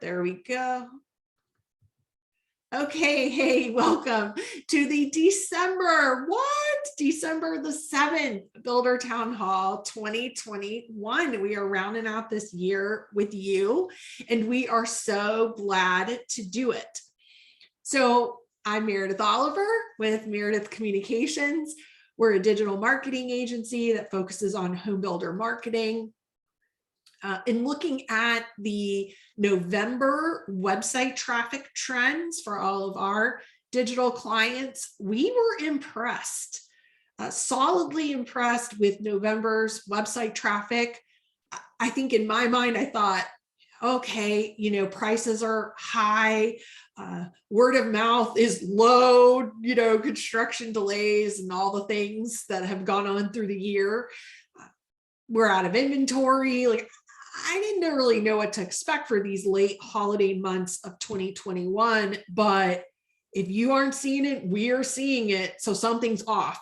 There we go. Okay, hey, welcome to the December the 7th Builder Town Hall 2021. We are rounding out this year with you, and we are so glad to do it. So I'm Meredith Oliver with Meredith Communications. We're a digital marketing agency that focuses on home builder marketing. In looking at the November website traffic trends for all of our digital clients, we were impressed, solidly impressed with November's website traffic. I think in my mind, I thought, okay, prices are high, word of mouth is low, construction delays and all the things that have gone on through the year. We're out of inventory. I didn't really know what to expect for these late holiday months of 2021, but if you aren't seeing it, we are seeing it. So something's off.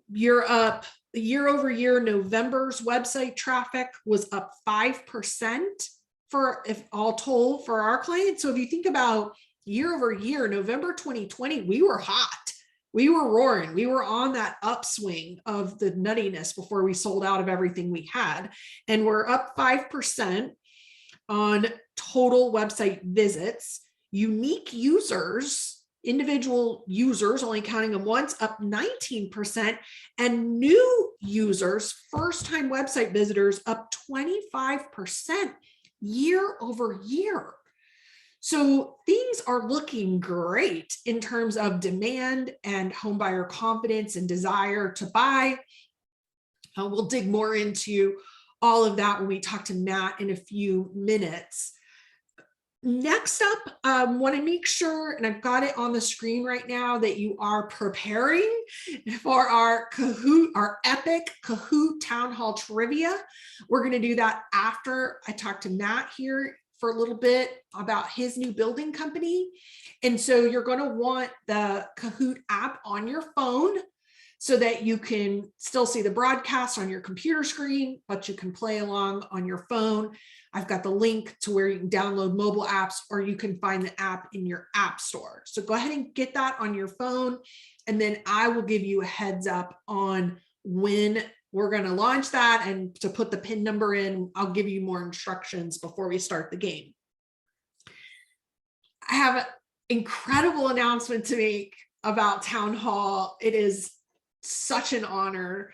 You're up year over year. November's website traffic was up 5% if all told for our clients. So if you think about year over year, November 2020, we were hot. We were roaring. We were on that upswing of the nuttiness before we sold out of everything we had. And we're up 5% on total website visits. Unique users, individual users, only counting them once, up 19%. And new users, first-time website visitors, up 25% year over year. So things are looking great in terms of demand and homebuyer confidence and desire to buy. We'll dig more into all of that when we talk to Matt in a few minutes. Next up, I want to make sure, and I've got it on the screen right now, that you are preparing for our epic Kahoot Town Hall Trivia. We're going to do that after I talk to Matt here for a little bit about his new building company. And so you're going to want the Kahoot app on your phone so that you can still see the broadcast on your computer screen, but you can play along on your phone. I've got the link to where you can download mobile apps, or you can find the app in your app store. So go ahead and get that on your phone, and then I will give you a heads up on when we're going to launch that, and to put the PIN number in. I'll give you more instructions before we start the game. I have an incredible announcement to make about Town Hall. It is such an honor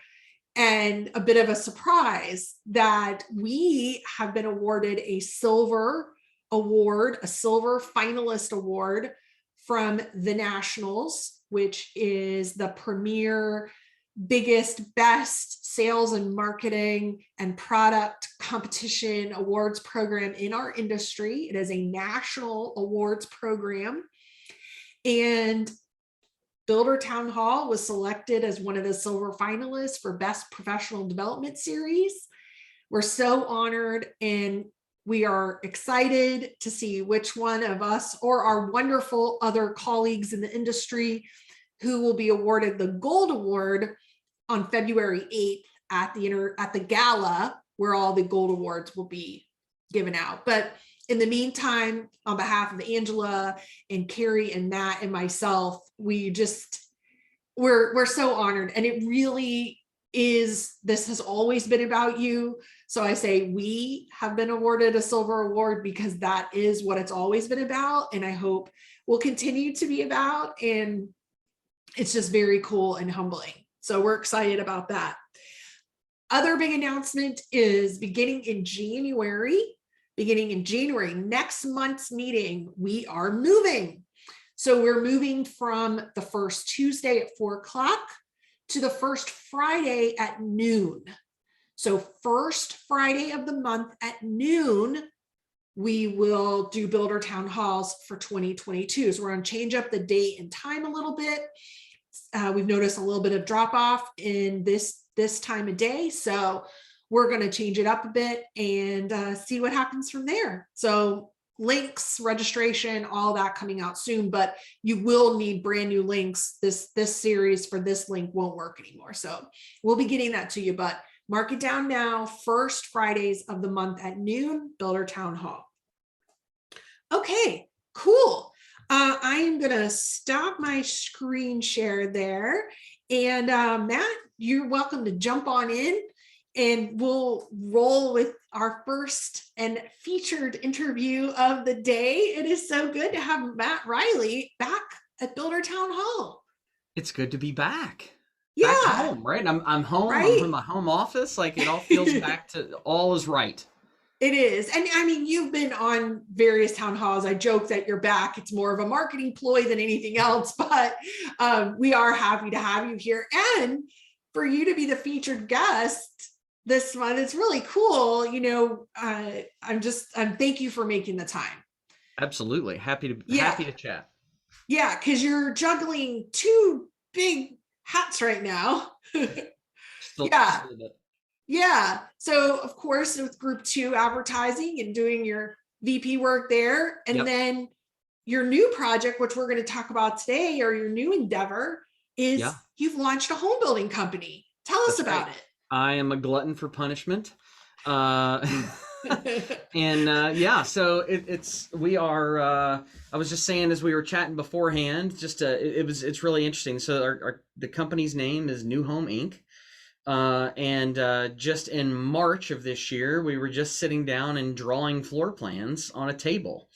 and a bit of a surprise that we have been awarded a silver award, a silver finalist award from the Nationals, which is the premier, biggest, best sales and marketing and product competition awards program in our industry. It is a national awards program, and Builder Town Hall was selected as one of the silver finalists for Best Professional Development Series. We're so honored, and we are excited to see which one of us or our wonderful other colleagues in the industry who will be awarded the Gold Award on February 8th at the gala, where all the Gold Awards will be given out. But in the meantime, on behalf of Angela and Carrie and Matt and myself, we're so honored. And it really is, this has always been about you. So I say we have been awarded a silver award because that is what it's always been about, and I hope will continue to be about. And it's just very cool and humbling. So we're excited about that. Other big announcement is beginning in January, next month's meeting, we are moving. So we're moving from the first Tuesday at 4 o'clock to the first Friday at noon. So first Friday of the month at noon, we will do Builder Town Halls for 2022. So we're going to change up the date and time a little bit. We've noticed a little bit of drop off in this time of day. So we're going to change it up a bit and see what happens from there. So links, registration, all that coming out soon, but you will need brand new links. This series for this link won't work anymore. So we'll be getting that to you, but mark it down now. First Fridays of the month at noon, Builder Town Hall. Okay, cool. I am going to stop my screen share there. And Matt, you're welcome to jump on in and we'll roll with our first and featured interview of the day. It is so good to have Matt Riley back at Builder Town Hall. It's good to be back. Back Yeah, home, right? I'm home. I'm in right. my home office. Like it all feels back to all is right. It is. And I mean, you've been on various town halls. I joke that you're back. It's more of a marketing ploy than anything else, but we are happy to have you here. And for you to be the featured guest this month, it's really cool. I'm thank you for making the time. Absolutely. Yeah. Happy to chat. Yeah. Cause you're juggling two big hats right now. Just Yeah. a little bit. Yeah. So of course with group two advertising and doing your VP work there. And Yep. then your new project, which we're going to talk about today, or your new endeavor Yeah. is you've launched a home building company. Tell us That's about right. I am a glutton for punishment. Uh, it. and yeah, so it's we are. I was just saying as we were chatting beforehand, it's really interesting. So the company's name is New Home Inc. And just in March of this year, we were just sitting down and drawing floor plans on a table.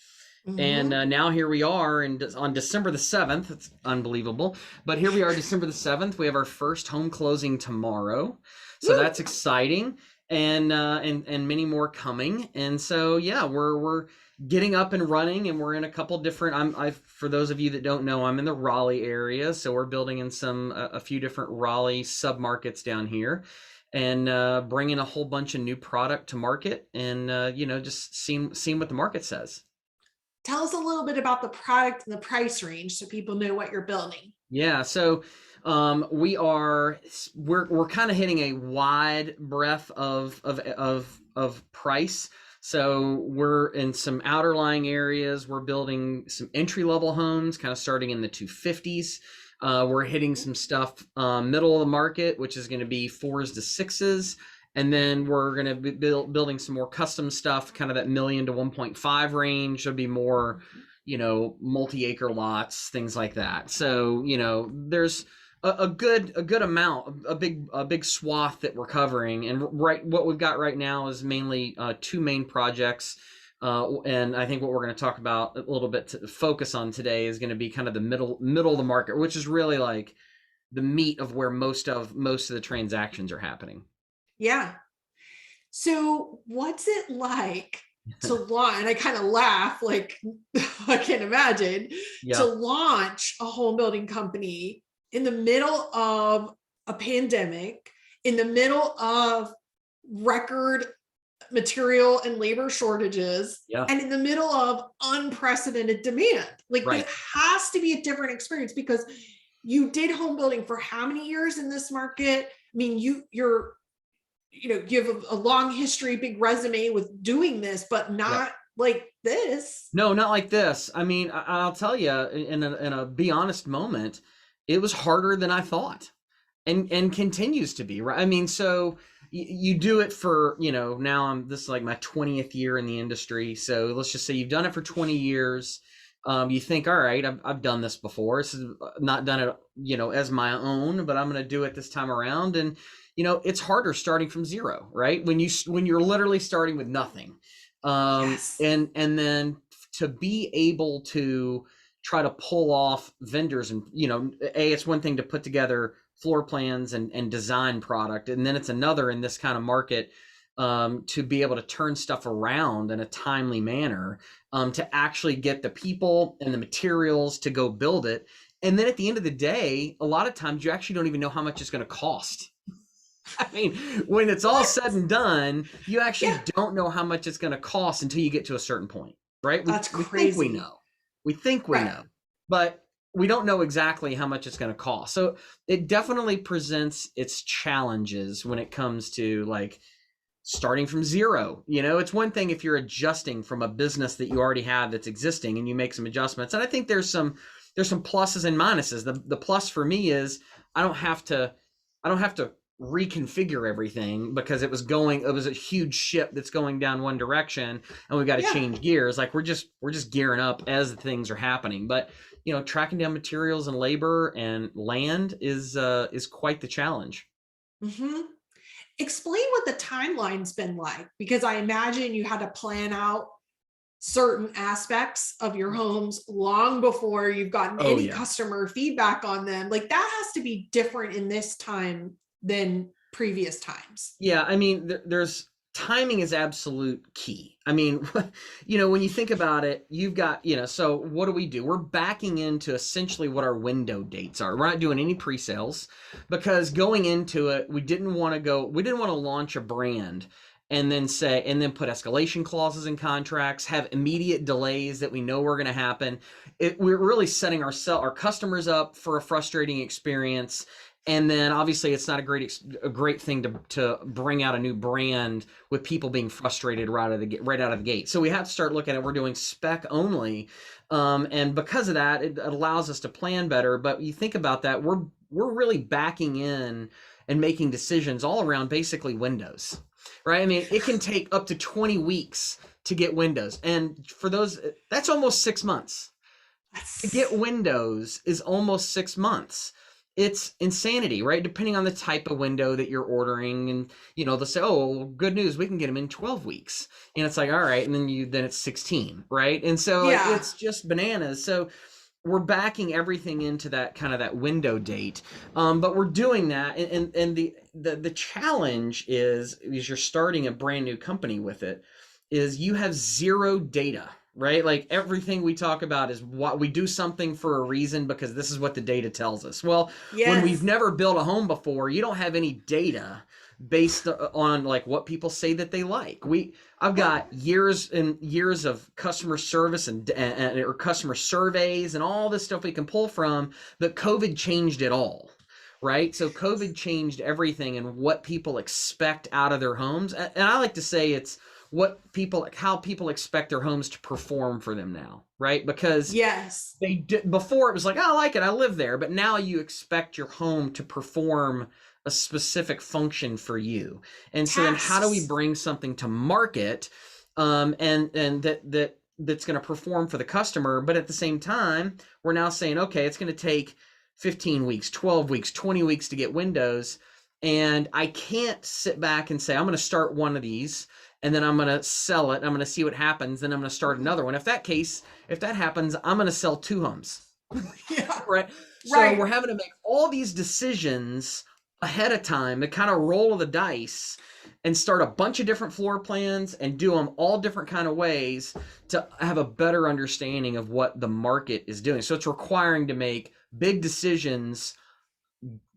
And Mhm. now here we are on December the 7th. It's unbelievable. But here we are, December the 7th. We have our first home closing tomorrow. So Woo. that's exciting. And many more coming. And so yeah, we're getting up and running, and we're in a couple different. I for those of you that don't know, I'm in the Raleigh area, so we're building in a few different Raleigh submarkets down here, and bringing a whole bunch of new product to market, and just seeing what the market says. Tell us a little bit about the product and the price range so people know what you're building. Yeah, so we're kind of hitting a wide breadth of price. So we're in some outerlying areas. We're building some entry level homes, kind of starting in the 250s. We're hitting some stuff middle of the market, which is going to be fours to sixes. And then we're going to be building some more custom stuff, kind of that million to 1.5 range. It'll be more multi-acre lots, things like that. So, there's a good amount, a big swath that we're covering. And what we've got right now is mainly two main projects. And I think what we're going to talk about a little bit to focus on today is going to be kind of the middle of the market, which is really like the meat of where most of the transactions are happening. Yeah. So what's it like to launch? And I kind of laugh, like I can imagine to Yeah. launch a home building company in the middle of a pandemic, in the middle of record material and labor shortages, Yeah. and in the middle of unprecedented demand. Like this Right. has to be a different experience because you did home building for how many years in this market? I mean, you have a long history, big resume with doing this, but Yeah. not like this. No, not like this. I mean, I'll tell you, in a be honest moment, it was harder than I thought, and continues to be. Right. I mean, so you do it for now this is like my 20th year in the industry. So let's just say you've done it for 20 years. You think, all right, I've done this before. This is not done it as my own, but I'm going to do it this time around. And it's harder starting from zero, right? When you're literally starting with nothing. Yes. And then to be able to try to pull off vendors, and it's one thing to put together floor plans and design product, and then it's another in this kind of market, to be able to turn stuff around in a timely manner, to actually get the people and the materials to go build it. And then at the end of the day, a lot of times you actually don't even know how much it's going to cost. I mean, when it's all What? said and done, you Yeah. actually don't know how much it's going to cost until you get to a certain point, right? That's We think we crazy. know. We think we Right. know, but we don't know exactly how much it's going to cost. So it definitely presents its challenges when it comes to like starting from zero. It's one thing if you're adjusting from a business that you already have that's existing and you make some adjustments. And I think there's some pluses and minuses. The plus for me is I don't have to reconfigure everything because it was a huge ship that's going down one direction, and we've got to Yeah. change gears. Like we're just gearing up as the things are happening. But tracking down materials and labor and land is quite the challenge. Hmm. Explain what the timeline's been like, because I imagine you had to plan out certain aspects of your homes long before you've gotten Oh any yeah. customer feedback on them. Like that has to be different in this time than previous times. Yeah, I mean, there's timing is absolute key. I mean, when you think about it, you've got, so what do? We're backing into essentially what our window dates are. We're not doing any pre-sales because going into it, we didn't want to launch a brand and then put escalation clauses in contracts, have immediate delays that we know are going to happen. We're really setting our customers up for a frustrating experience. And then obviously it's not a great thing to bring out a new brand with people being frustrated right out of the gate. So we have to start looking at, we're doing spec only, and because of that, it allows us to plan better. But you think about that, we're really backing in and making decisions all around basically windows, right? I mean, it can take up to 20 weeks to get windows, and for those, that's almost 6 months. To get That's, windows is almost 6 months. It's insanity, right? Depending on the type of window that you're ordering, and they'll say, "Oh, well, good news, we can get them in 12 weeks," and it's like, all right, and then it's 16, right? And so yeah. it's just bananas. So we're backing everything into that kind of that window date, but we're doing that, and the challenge is you're starting a brand new company with it, is you have zero data, right? Like everything we talk about is what we do something for a reason because this is what the data tells us. Well, when we've Yes. never built a home before, you don't have any data based on like what people say that they like. I've got years and years of customer service and or customer surveys and all this stuff we can pull from, but COVID changed it all. Right. So COVID changed everything and what people expect out of their homes. And I like to say it's how people expect their homes to perform for them now, right? Because Yes. they did before, it was like, oh, I like it, I live there, but now you expect your home to perform a specific function for you. And so then how do we Tasks. bring something to market, and that's going to perform for the customer, but at the same time we're now saying, okay, it's going to take 15 weeks, 12 weeks, 20 weeks to get windows, and I can't sit back and say I'm going to start one of these and then I'm going to sell it. I'm going to see what happens. Then I'm going to start another one. If that happens, I'm going to sell two homes. Yeah. Right. So we're Right. having to make all these decisions ahead of time to kind of roll of the dice and start a bunch of different floor plans and do them all different kind of ways to have a better understanding of what the market is doing. So it's requiring to make big decisions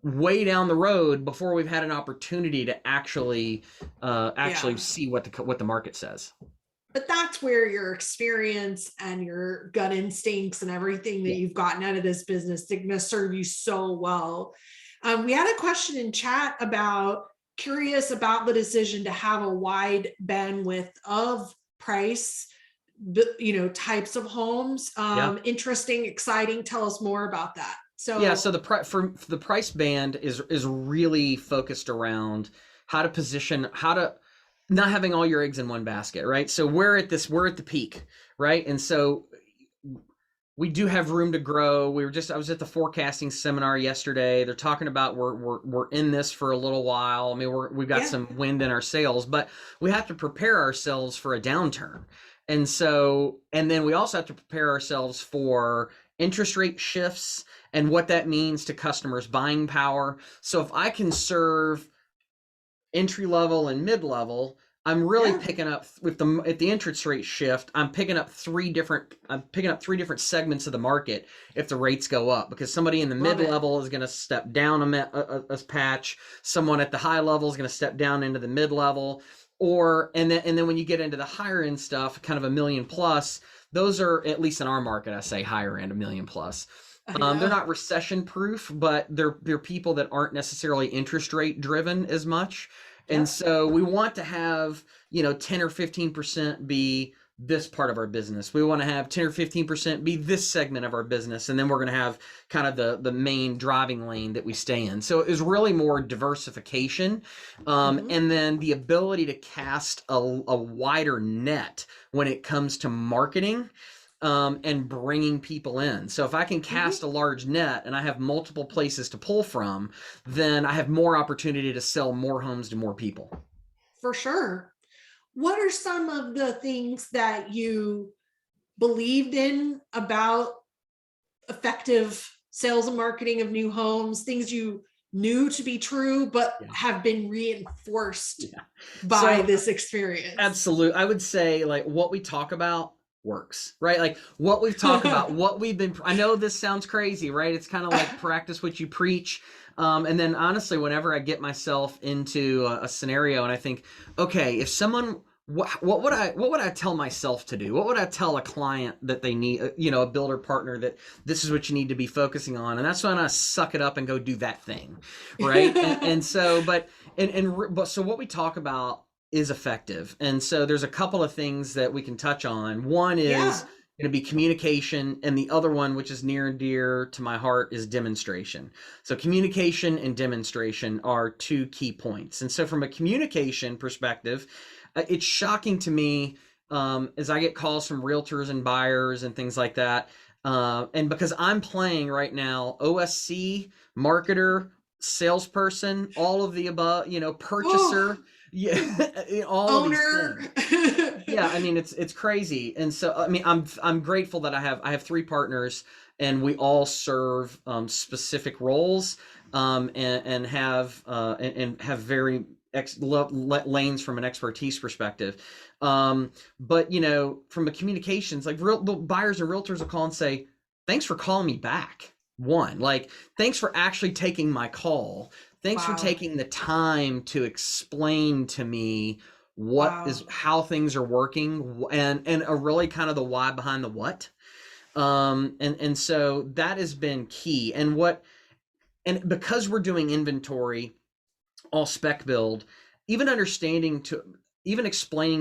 way down the road before we've had an opportunity to actually Yeah. see what the market says. But that's where your experience and your gut instincts and everything that Yeah. you've gotten out of this business is going to serve you so well. We had a question in chat about, curious about the decision to have a wide bandwidth of price, types of homes. Yeah. Interesting, exciting. Tell us more about that. Yeah, So so for the price band is really focused around how to not having all your eggs in one basket, right? So we're at the peak, right? And so we do have room to grow. I was at the forecasting seminar yesterday. They're talking about we're in this for a little while. I mean, we've got yeah, some wind in our sails, but we have to prepare ourselves for a downturn. And then we also have to prepare ourselves for interest rate shifts and what that means to customers' buying power. So if I can serve entry level and mid level, I'm really yeah, picking up with the at the interest rate shift. I'm picking up three different segments of the market if the rates go up, because somebody in the mid love it. level is going to step down a patch, someone at the high level is going to step down into the mid level, and then when you get into the higher end stuff, kind of a million plus, those are, at least in our market, I say higher end, a million plus. I They're know. not recession proof, but they're people that aren't necessarily interest rate driven as much. And Yep. so we want to have, 10 or 15% be this part of our business. We want to have 10 or 15% be this segment of our business. And then we're going to have kind of the main driving lane that we stay in. So it was really more diversification. And then the ability to cast a wider net when it comes to marketing and bringing people in. So if I can cast a large net and I have multiple places to pull from, then I have more opportunity to sell more homes to more people. For sure. What are some of the things that you believed in about effective sales and marketing of new homes, things you knew to be true, but have been reinforced by this experience? Absolutely. I would say like what we talk about works, right? Like what we've talked about, what we've been, I know this sounds crazy, right? It's kind of like practice what you preach. And then honestly, whenever I get myself into a scenario and I think, okay, if someone, what would I tell myself to do? What would I tell a client that they need, a builder partner, that this is what you need to be focusing on? And that's when I suck it up and go do that thing. Right. So what we talk about is effective. And so there's a couple of things that we can touch on. One is going to be communication, and the other one, which is near and dear to my heart, is demonstration. So communication and demonstration are two key points. And so from a communication perspective, it's shocking to me as I get calls from realtors and buyers and things like that. And because I'm playing right now, OSC, marketer, salesperson, all of the above, purchaser, all owner. of these things. I mean, it's crazy. And so, I mean, I'm grateful that I have three partners, and we all serve specific roles and have very lanes from an expertise perspective. But from a communications, like buyers and realtors will call and say, thanks for calling me back. One, like, thanks for actually taking my call. Thanks for taking the time to explain to me how things are working, and a really kind of the why behind the what. And so that has been key. And because we're doing inventory, all spec build, even explaining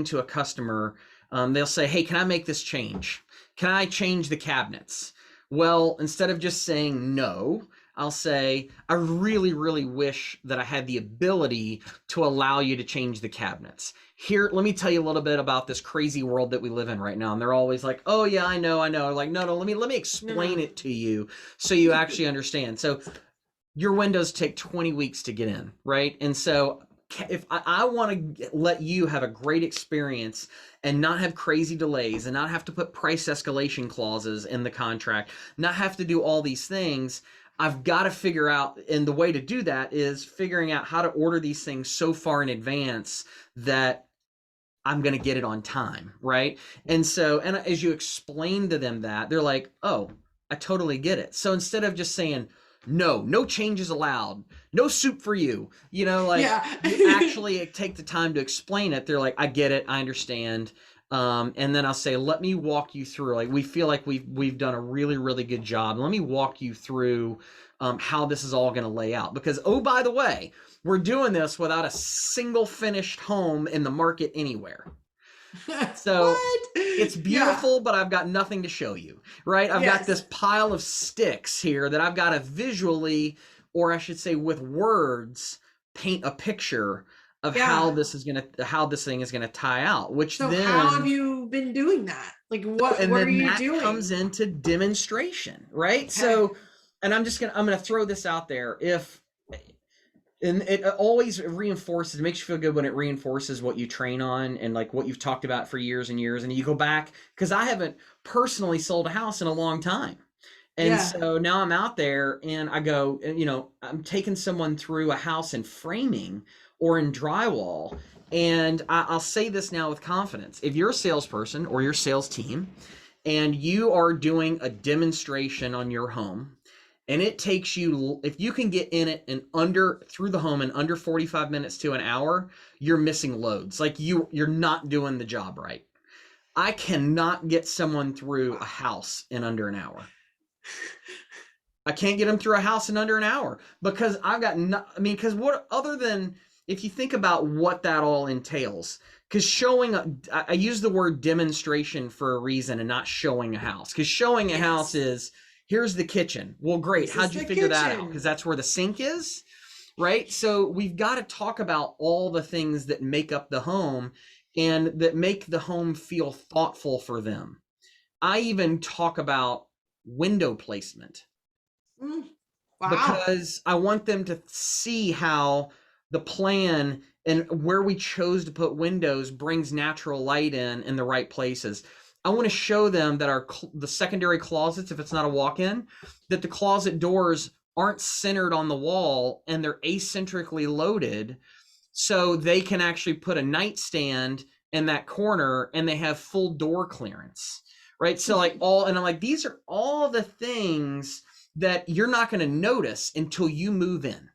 to a customer, they'll say, hey, can I make this change? Can I change the cabinets? Well, instead of just saying no, I'll say, I really, really wish that I had the ability to allow you to change the cabinets. Here, let me tell you a little bit about this crazy world that we live in right now. And they're always like, oh yeah, I know. Like, no, let me explain it to you so you actually understand. So your windows take 20 weeks to get in, right? And so if I want to let you have a great experience and not have crazy delays and not have to put price escalation clauses in the contract, not have to do all these things, I've got to figure out, and the way to do that is figuring out how to order these things so far in advance that I'm going to get it on time, right? And so, and as you explain to them that, they're like, oh, I totally get it. So instead of just saying, no changes allowed, no soup for you, you actually take the time to explain it. They're like, I get it, I understand. And then I'll say, let me walk you through, like, we feel like we've done a really, really good job. Let me walk you through how this is all going to lay out. Because, oh, by the way, we're doing this without a single finished home in the market anywhere. So it's beautiful, but I've got nothing to show you, right? I've got this pile of sticks here that I've got to visually, or I should say with words, paint a picture of how this thing is gonna tie out. How have you been doing that? Like, what are you doing? Comes into demonstration, right? Okay. So, and I'm gonna throw this out there. And it always reinforces, it makes you feel good when it reinforces what you train on and like what you've talked about for years and years. And you go back, because I haven't personally sold a house in a long time. And so now I'm out there and I go, I'm taking someone through a house in framing or in drywall. And I'll say this now with confidence. If you're a salesperson or your sales team and you are doing a demonstration on your home, and it takes you, if you can get in it and through the home in under 45 minutes to an hour, you're missing loads. Like you're not doing the job right. I cannot get someone through a house in under an hour. I can't get them through a house in under an hour because I've got because what other than, if you think about what that all entails, because I use the word demonstration for a reason and not showing a house, because showing a house is, here's the kitchen. Well, great. This How'd is you the figure that out? kitchen. Because that's where the sink is, right? So we've got to talk about all the things that make up the home and that make the home feel thoughtful for them. I even talk about window placement Wow. because I want them to see how the plan and where we chose to put windows brings natural light in the right places. I want to show them that the secondary closets, if it's not a walk-in, that the closet doors aren't centered on the wall and they're acentrically loaded, so they can actually put a nightstand in that corner and they have full door clearance, right? So and I'm like, these are all the things that you're not going to notice until you move in.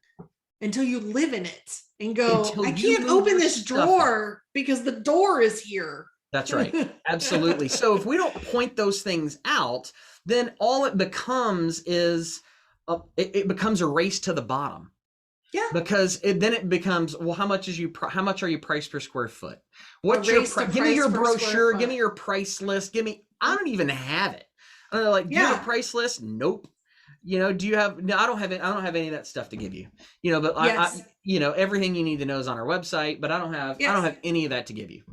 Until you live in it and go, Until I you can't move open your this stuff out. drawer because the door is here. That's right. Absolutely. So if we don't point those things out, then all it becomes is it becomes a race to the bottom. Yeah. Because then it becomes, well, how much are you priced per square foot? What's your give me your brochure, give me your price list, I don't even have it. I don't know, like, do you have a price list? Nope. Do you have, no, I don't have any of that stuff to give you, but yes. Everything you need to know is on our website, but I don't have any of that to give you.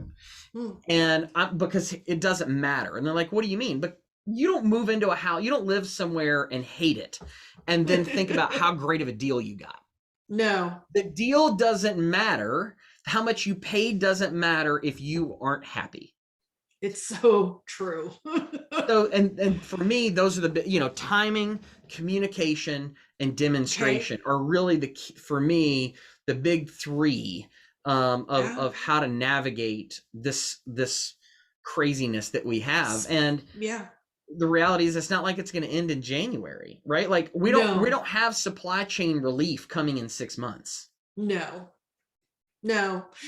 And because it doesn't matter. And they're like, what do you mean? But you don't move into a house, you don't live somewhere and hate it and then think about how great of a deal you got. No. The deal doesn't matter. How much you paid doesn't matter if you aren't happy. It's so true. So, and for me, those are the, timing, communication, and demonstration are really the key, for me, the big three of how to navigate this craziness that we have. And the reality is, it's not like it's going to end in January, right? Like we don't have supply chain relief coming in 6 months. No,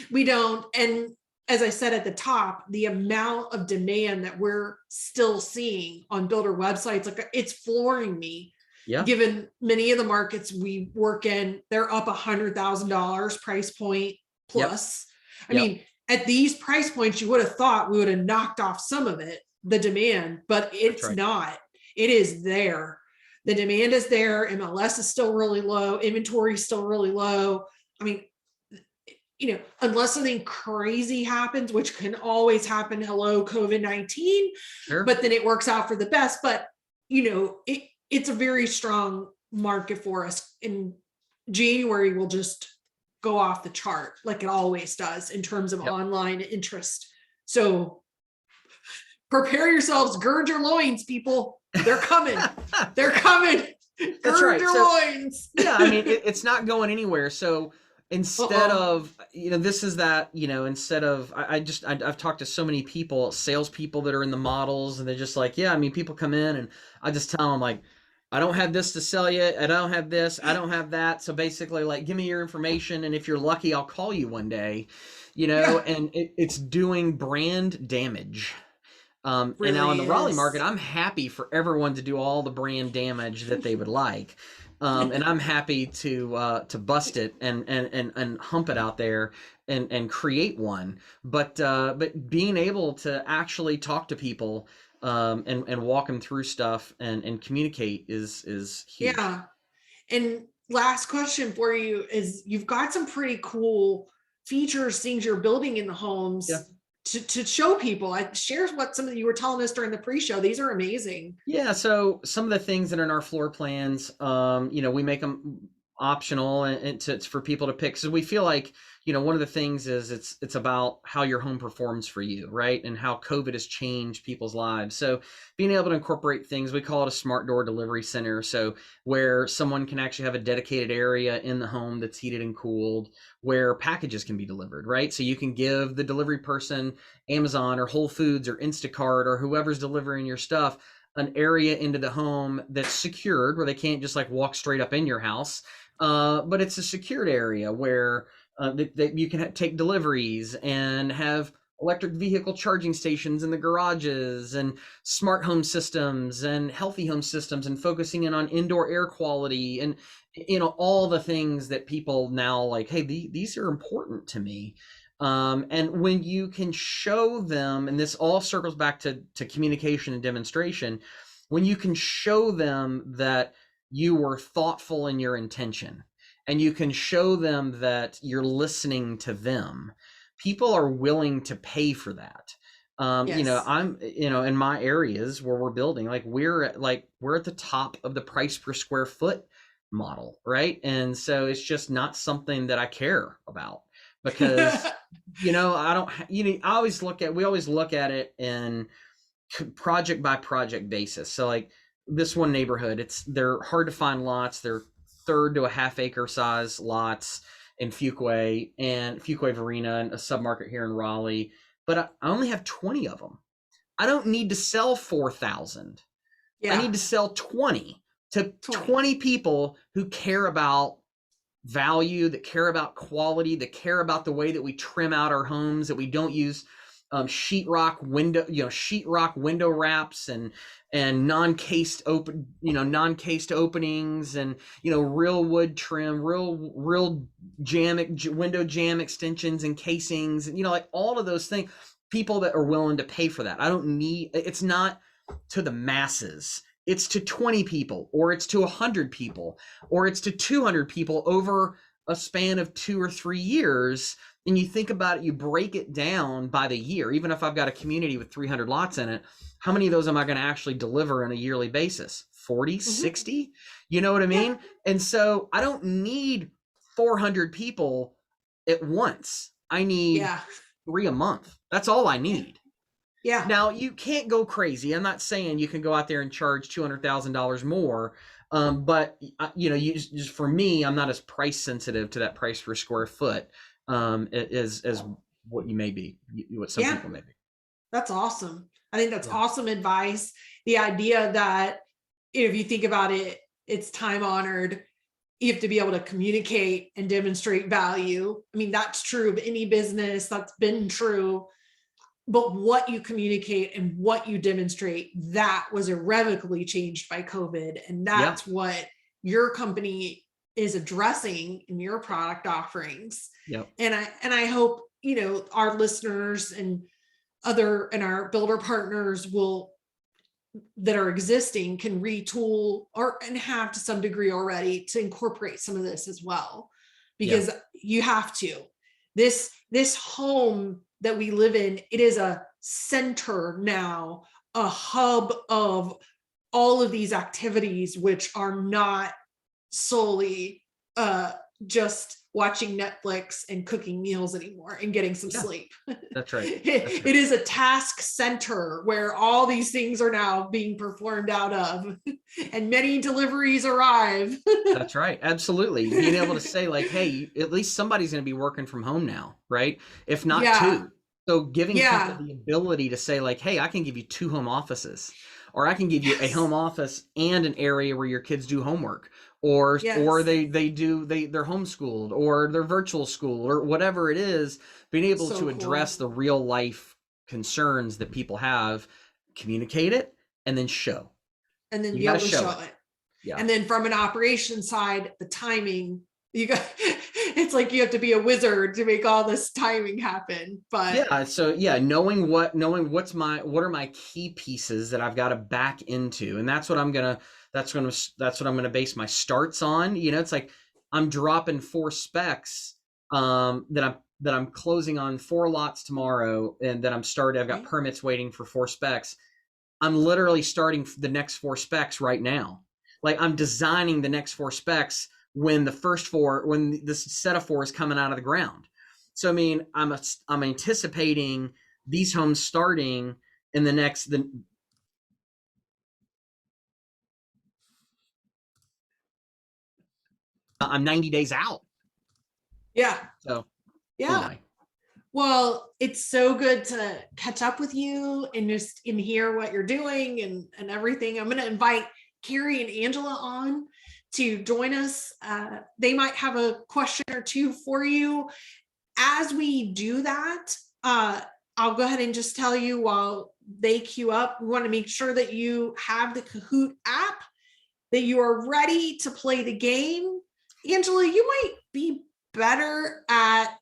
we don't. And as I said at the top, the amount of demand that we're still seeing on builder websites, like, it's flooring me. Yeah. Given many of the markets we work in, they're up $100,000 price point plus. I mean, at these price points, you would have thought we would have knocked off some of it, the demand, but it's not. It is there. The demand is there. MLS is still really low. Inventory is still really low. I mean, unless something crazy happens, which can always happen, hello, COVID-19, but then it works out for the best. But, it's a very strong market for us. In January, will just go off the chart like it always does in terms of online interest. So prepare yourselves, gird your loins, people. They're coming. They're coming. Gird your loins. Yeah, I mean, it's not going anywhere. So instead of, this is that, instead of, I've talked to so many people, salespeople that are in the models, and they're just like, yeah, I mean, people come in and I just tell them, like, I don't have this to sell you. I don't have this. I don't have that. So basically, like, give me your information. And if you're lucky, I'll call you one day, and it's doing brand damage. And now in the Raleigh market, I'm happy for everyone to do all the brand damage that they would like. And I'm happy to bust it and hump it out there and create one. But being able to actually talk to people and walk them through stuff and communicate is huge. Yeah. And last question for you is, you've got some pretty cool features, things you're building in the homes to show people. Share what some of you were telling us during the pre-show. These are amazing. Yeah. So some of the things that are in our floor plans, we make them optional and for people to pick. So we feel like, one of the things is it's about how your home performs for you, right? And how COVID has changed people's lives. So being able to incorporate things, we call it a smart door delivery center. So where someone can actually have a dedicated area in the home that's heated and cooled, where packages can be delivered, right? So you can give the delivery person, Amazon or Whole Foods or Instacart or whoever's delivering your stuff, an area into the home that's secured, where they can't just like walk straight up in your house. But it's a secured area where that you can take deliveries and have electric vehicle charging stations in the garages and smart home systems and healthy home systems, and focusing in on indoor air quality and, all the things that people now like, hey, these are important to me. And when you can show them, and this all circles back to communication and demonstration, when you can show them that you were thoughtful in your intention, and you can show them that you're listening to them, people are willing to pay for that. Yes. I'm, in my areas where we're building, like we're at the top of the price per square foot model, right? And so it's just not something that I care about, because I don't, we always look at it in project by project basis. So like this one neighborhood, they're hard to find lots. They're third to a half acre size lots in Fuquay Varina, and a submarket here in Raleigh. But I only have 20 of them. I don't need to sell 4,000. I Yeah. need to sell 20 to 20. 20 people who care about value, that care about quality, that care about the way that we trim out our homes, that we don't use sheetrock window wraps and non-cased openings, and real wood trim, real window jamb extensions and casings, and like all of those things. People that are willing to pay for that. It's not to the masses. It's to 20 people, or it's to 100 people, or it's to 200 people over a span of 2 or 3 years. And you think about it, you break it down by the year. Even if I've got a community with 300 lots in it, how many of those am I going to actually deliver on a yearly basis? 40, 60? You know what I mean? And so I don't need 400 people at once. I need 3 a month. That's all I need. Yeah. Now, you can't go crazy. I'm not saying you can go out there and charge $200,000 more. But just for me, I'm not as price sensitive to that price per square foot as what you may be, what some people may be. That's awesome. I think that's awesome advice. The idea that if you think about it, it's time honored. You have to be able to communicate and demonstrate value. I mean, that's true of any business. That's been true. But what you communicate and what you demonstrate, that was irrevocably changed by COVID. And that's what your company is addressing in your product offerings. And I hope, our listeners and our builder partners that are existing can retool and have to some degree already to incorporate some of this as well, because you have to. This home that we live in, it is a center now, a hub of all of these activities, which are not solely just watching Netflix and cooking meals anymore and getting some sleep. That's right. It is a task center where all these things are now being performed out of, and many deliveries arrive. That's right. Absolutely. Being able to say like, hey, at least somebody's going to be working from home now, right? If not two. So giving people the ability to say like, hey, I can give you 2 home offices, or I can give you a home office and an area where your kids do homework, or they're homeschooled, or they're virtual school, or whatever it is. Being able to address the real life concerns that people have, communicate it, and then show. And then you got to show it. Yeah. And then from an operation side, the timing, it's like you have to be a wizard to make all this timing happen. But knowing what are my key pieces that I've got to back into, and that's what I'm gonna base my starts on. It's like I'm dropping 4 specs that I'm closing on 4 lots tomorrow, and that I've got permits waiting for 4 specs. I'm literally starting the next 4 specs right now. Like I'm designing the next 4 specs when this set of 4 is coming out of the ground. So, I mean, I'm anticipating these homes starting in I'm 90 days out. Yeah. So, anyway. Well, it's so good to catch up with you and just hear what you're doing and everything. I'm going to invite Carrie and Angela on to join us. They might have a question or two for you. As we do that, I'll go ahead and just tell you while they queue up, we want to make sure that you have the Kahoot app, that you are ready to play the game. Angela, you might be better at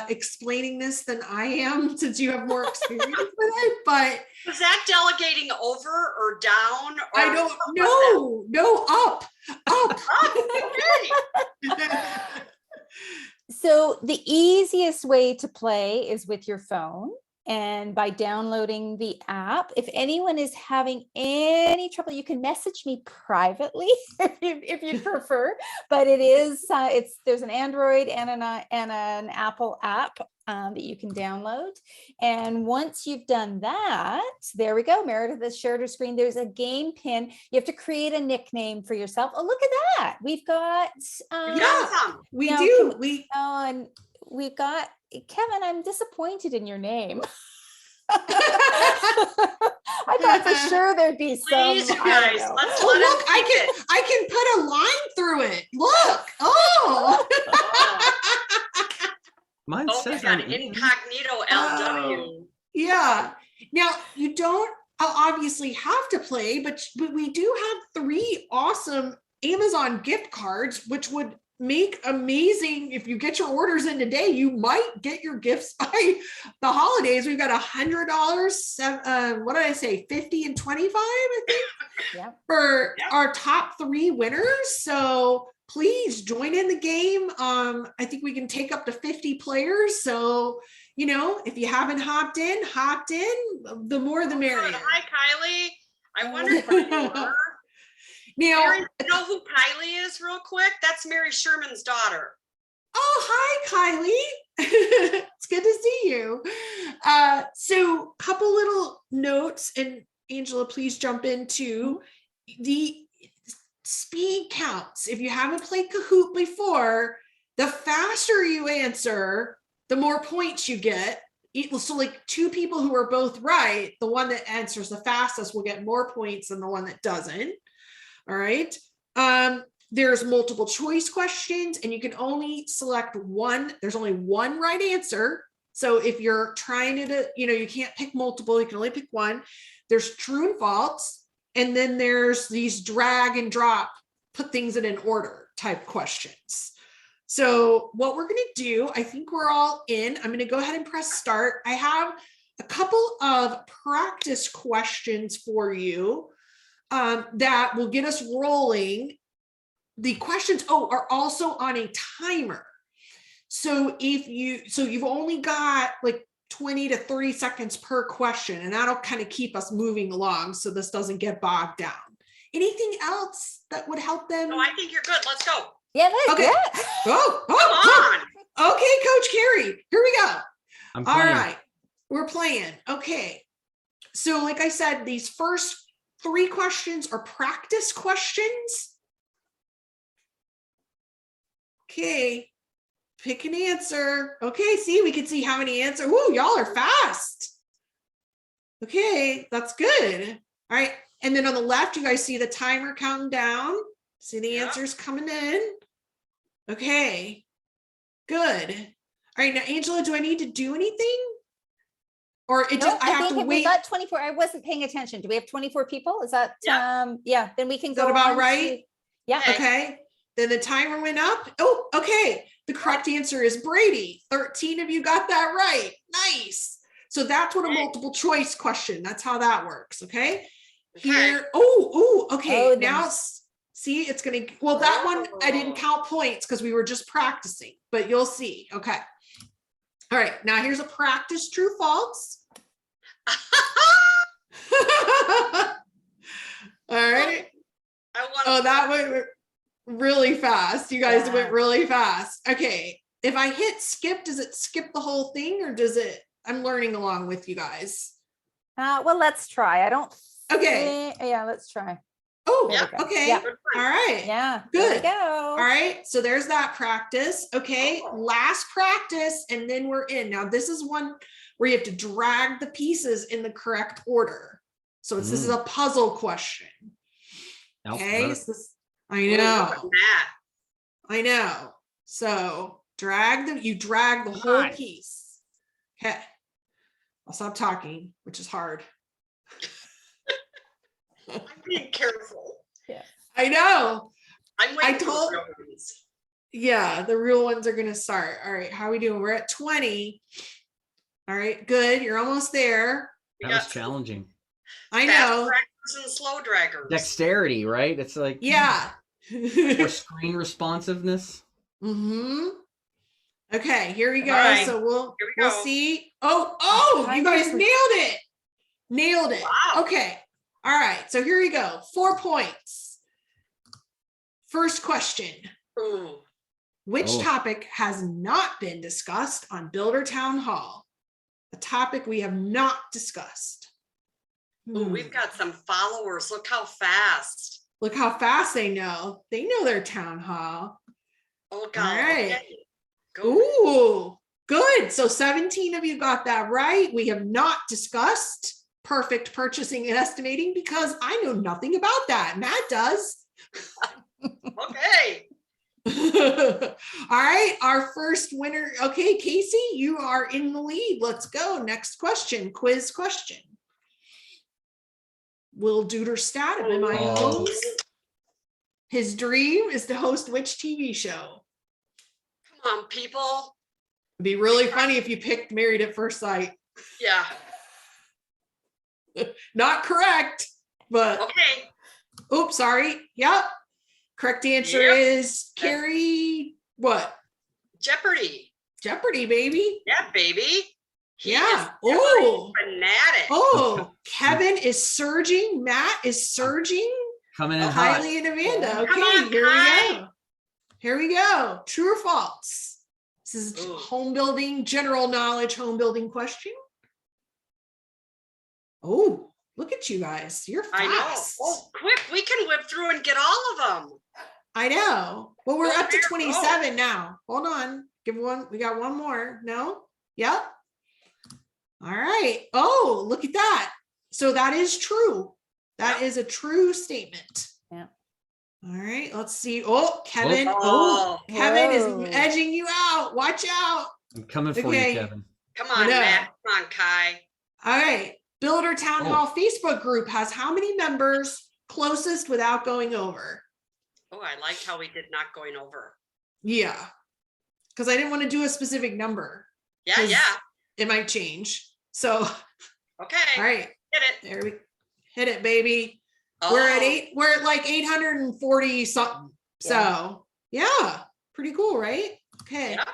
explaining this than I am, since you have more experience with it, but Was that delegating over or down? Or I don't know. No, up. Okay. So the easiest way to play is with your phone and by downloading the app. If anyone is having any trouble, you can message me privately if you prefer. But it is there's an Android and an Apple app that you can download. And once you've done that, there we go. Meredith has shared her screen. There's a game pin. You have to create a nickname for yourself. Oh, look at that. We've got We now, do. and we've got Kevin. I'm disappointed in your name. I thought for sure there'd be some. Please, you guys, let's Oh, look, I can put a line through it. Look. Oh. Mine Oh, says we got I'm incognito LW. Yeah. Now you don't obviously have to play, but we do have 3 awesome Amazon gift cards, which would make amazing. If you get your orders in today, you might get your gifts by the holidays. We've got $100, what did I say, 50 and 25, I think, for our top 3 winners. So please join in the game. I think we can take up to 50 players. So, you know, if you haven't hopped in, the more the merrier. Hi, Kylie. I wonder if you were. Now, Mary, you know who Kylie is real quick? That's Mary Sherman's daughter. oh, hi, Kylie. It's good to see you. So couple little notes, and Angela, please jump into the speed counts. If you haven't played Kahoot before, the faster you answer, the more points you get. So like 2 people who are both right, the one that answers the fastest will get more points than the one that doesn't. All right. There's multiple choice questions, and you can only select one. There's only one right answer. So if you're trying to, you can't pick multiple, you can only pick one. There's true and false. And then there's these drag and drop, put things in an order type questions. So what we're going to do, I think we're all in. I'm going to go ahead and press start. I have a couple of practice questions for you that will get us rolling. The questions, are also on a timer. So you've only got like 20 to 30 seconds per question, and that'll kind of keep us moving along so this doesn't get bogged down. Anything else that would help them? No, I think you're good. Let's go. Yeah. Okay. Yeah. Come on. Okay, Coach Carrie, here we go. I'm All playing. right, we're playing. Okay. So like I said, these first 3 questions are practice questions. Okay, pick an answer. Okay, see, we can see how many answers. Ooh, y'all are fast. Okay, that's good. All right, and then on the left, you guys see the timer counting down. See the answers coming in. Okay, good. All right, now Angela, do I need to do anything? Or I have to wait? We got 24. I wasn't paying attention. Do we have 24 people? Is that then we can Is go that about on right? Yeah. Okay. Then the timer went up. Oh, okay. The correct answer is Brady. 13 of you got that right. Nice. So that's what a multiple choice question. That's how that works. Okay. Here. Okay. Now see, it's going to, well, that one, I didn't count points because we were just practicing, but you'll see. Okay. All right. Now here's a practice true false. All right. That went really fast. You guys went really fast. Okay. If I hit skip, does it skip the whole thing, or does it? I'm learning along with you guys. Well, let's try. I don't. Okay. Yeah, let's try. Oh, There we go. okay. Yep. All right. Yeah. Good. There we go. All right. So there's that practice. Okay. Last practice, and then we're in. Now, this is one where you have to drag the pieces in the correct order. So this is a puzzle question. Okay. I know. I know. So you drag the whole piece. Okay. I'll stop talking, which is hard. I'm being careful. Yeah. I know. I'm waiting for Yeah, the real ones are gonna start. All right, how are we doing? We're at 20. All right, good. You're almost there. We That was got some challenging. I fast know. draggers and slow draggers. Dexterity, right? It's like Yeah. or screen responsiveness. Mm-hmm. Okay, here we go. All right, So we'll here we we'll go. see. Oh, you guys nailed it. Nailed it. Wow. Okay. All right. So here we go. 4 points. First question. Ooh. Which Oh. topic has not been discussed on Builder Town Hall? A topic we have not discussed. Ooh, we've got some followers. Look how fast. Look how fast they know. They know their town hall. Oh God. All right. Okay. Go. Ooh, good. So 17 of you got that right. We have not discussed perfect purchasing and estimating because I know nothing about that. Matt does. Okay. All right, our first winner. Okay, Casey, you are in the lead. Let's go. Next question, quiz question. Will Duder Stat of MI Oh. Homes, his dream is to host which TV show? Come on, people. It'd be really funny if you picked Married at First Sight. Yeah. Not correct, but Okay. oops, sorry. Yep. Correct answer Yep. is Carrie. What? Jeopardy. Jeopardy, baby. Yeah, baby. He Yeah. is Oh. fanatic. Oh, Kevin is surging. Matt is surging. Coming in hot. Kylie and Amanda. Yeah. Okay, Come on, here we Kai. go. Here we go. True or false? This is Ooh. home building, general knowledge home building question. Oh, look at you guys. You're I know. fast. Oh, quick. We can whip through and get all of them. I know. Well, we're Go up to there, 27 now. Hold on. Give one. We got one more. No? Yep. All right. Oh, look at that. So that is true. That Yep. is a true statement. Yeah. All right. Let's see. Oh, Kevin. Oh. Kevin Whoa. is edging you out. Watch out. I'm coming for Okay. you, Kevin. Come I on, know. Matt. Come on, Kai. All right. Builder Town Oh. Hall Facebook group has how many members? Closest without going over. Oh, I liked how we did not going over. Yeah. Because I didn't want to do a specific number. Yeah, 'Cause yeah. It might change. So, Okay. all right. Hit it. There we hit it, baby. Oh. We're at like 840 something. So yeah, pretty cool, right? Okay. Yeah.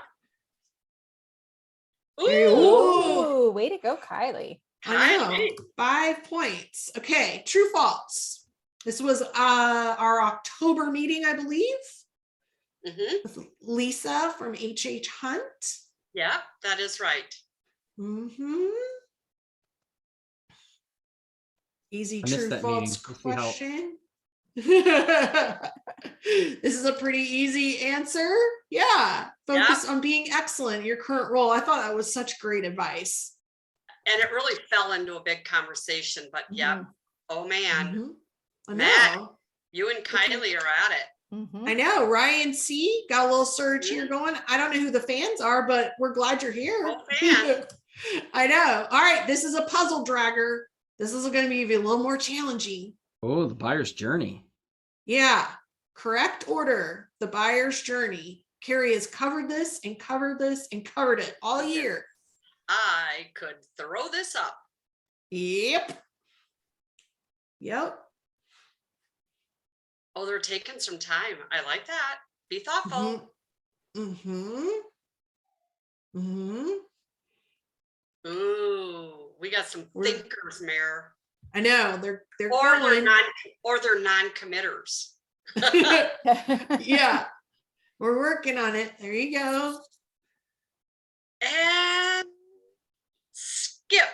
There you- Ooh. Ooh, way to go, Kylie. I know. Kylie. 5 points. Okay, true false. This was our October meeting, I believe, Mm-hmm. with Lisa from HH Hunt. Yeah, that is right. Mm-hmm. Easy I missed true that false meeting. We'll see how- question. This is a pretty easy answer. Yeah. Focus on being excellent in your current role. I thought that was such great advice. And it really fell into a big conversation, but yeah. Oh man, Mhm. I Matt. know. you and Kylie are at it. Mhm. I know. Ryan C got a little surge here going. I don't know who the fans are, but we're glad you're here. Oh, fan. I know. All right. This is a puzzle dragger. This is going to be a little more challenging. Oh, the buyer's journey. Yeah. Correct order. The buyer's journey. Carrie has covered this and covered this and covered it all year. I could throw this up. Yep. Yep. Oh, they're taking some time. I like that. Be thoughtful. Mm-hmm. Mm-hmm. Ooh, we got some We're- thinkers, Mayor. I know. They're Or going. they're non-committers. Yeah. We're working on it. There you go. And skip.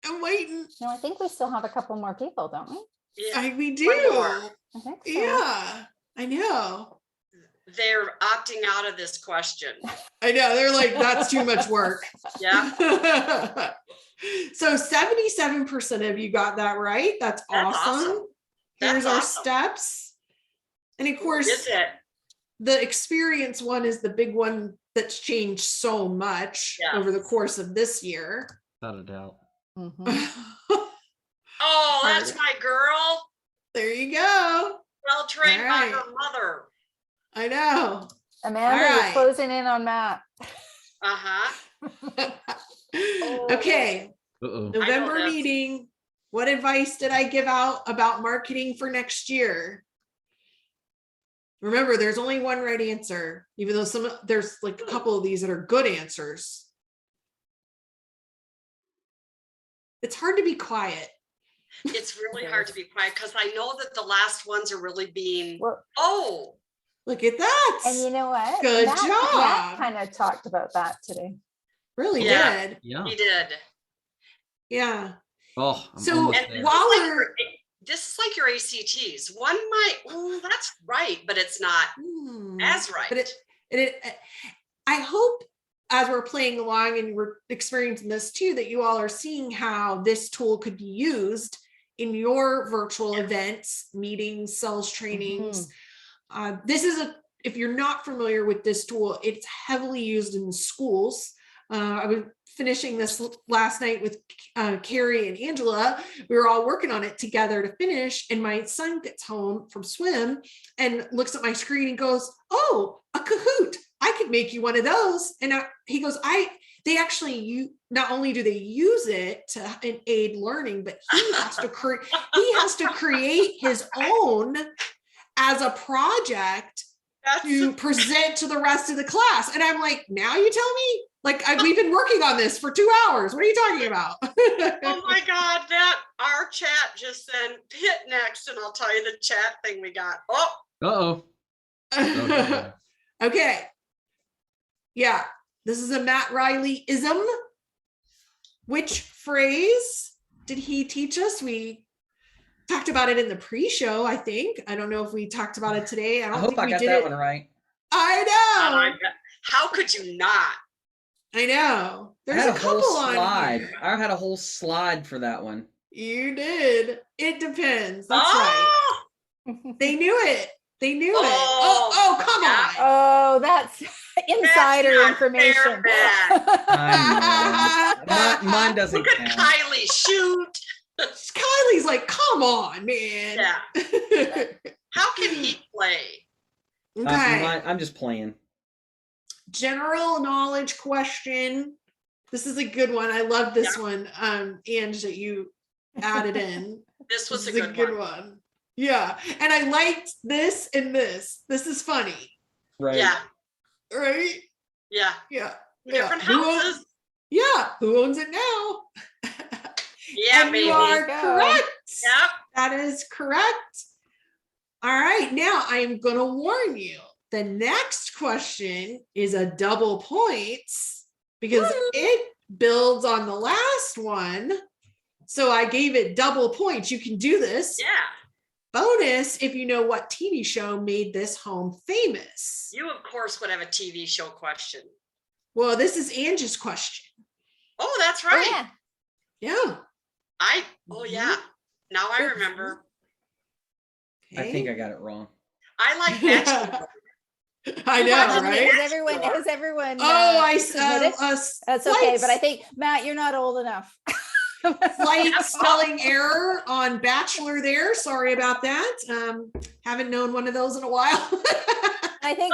I'm waiting. No, I think we still have a couple more people, don't we? Yeah, We do. One more. I think so. Yeah. I know. they're opting out of this question. I know. They're like, that's too much work. Yeah. So 77% of you got that right. That's awesome. Here's That's our awesome. steps. And of course, Is it? the experience one is the big one that's changed so much Yeah. over the course of this year. Without a doubt. Mhm. Oh, that's my girl. There you go. Well trained by All her mother. I know. Amanda, All you're right. closing in on Matt. Uh-huh. Okay, Uh-oh. November this. meeting. What advice did I give out about marketing for next year? Remember, there's only one right answer, even though there's like a couple of these that are good answers. It's hard to be quiet. It's really hard to be quiet because I know that the last ones are really being, Well, Look at that. and you know what? Good Matt job. kind of talked about that today. Really Yeah. did. Yeah. he did. Yeah. Oh, I'm So almost And there. while this is like we're your- this is like your ACTs. One might, that's right, but it's not as right. But I hope as we're playing along and we're experiencing this too, that you all are seeing how this tool could be used in your virtual events, meetings, sales trainings. This is if you're not familiar with this tool, it's heavily used in schools. I was finishing this last night with Carrie and Angela. We were all working on it together to finish, and my son gets home from swim and looks at my screen and goes, "Oh, a Kahoot! I could make you one of those." And he goes, they actually not only do they use it to aid learning, but he has to create his own as a project to present to the rest of the class. And I'm like, now you tell me? Like, we've been working on this for 2 hours. What are you talking about? Oh my God, our chat just said hit next, and I'll tell you the chat thing we got. Oh, Uh-oh. Okay. Okay. Yeah, this is a Matt Riley-ism. Which phrase did he teach us? We talked about it in the pre-show, I think. I don't know if we talked about it today. I hope I got that one right. I know. how could you not? I know. There's a couple on here. I had a whole slide for that one. You did. It depends. That's right. They knew it. They knew it. Oh, come on. Oh, that's insider information. Mine doesn't Look at count. Kylie shoot. Kylie's like, come on, man. Yeah. How can he play? Okay. I'm just playing. General knowledge question. This is a good one. I love this one, Ange, that you added in. This was a good one. Yeah. And I liked this and this. This is funny. Right. Yeah. Right? Yeah. Yeah. Different houses. Who owns it now? Yeah, and baby. you are correct. Yep. That is correct. All right. Now I'm going to warn you. The next question is a double points because it builds on the last one. So I gave it double points. You can do this. Yeah. Bonus if you know what TV show made this home famous. You, of course, would have a TV show question. Well, this is Angie's question. Oh, that's right. Yeah. Yeah. Now I remember. Okay. I think I got it wrong. I like Bachelor. I know, right? Has everyone? Submitted? That's okay, but I think Matt, you're not old enough. Slight spelling error on Bachelor there. Sorry about that. Haven't known one of those in a while. I think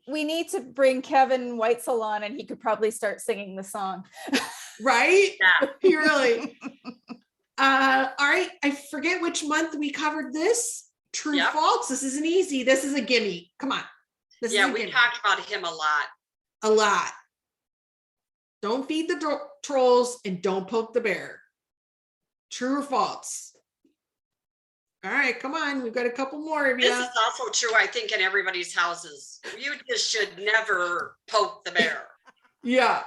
we need to bring Kevin Weitzel on, and he could probably start singing the song. Right? Yeah. You really. All right. I forget which month we covered this. True, false. This isn't easy. This is a gimme. Come on. We talked about him a lot. A lot. Don't feed the trolls and don't poke the bear. True or false? All right, come on. We've got a couple more of you. This is also true, I think, in everybody's houses. You just should never poke the bear. Yeah.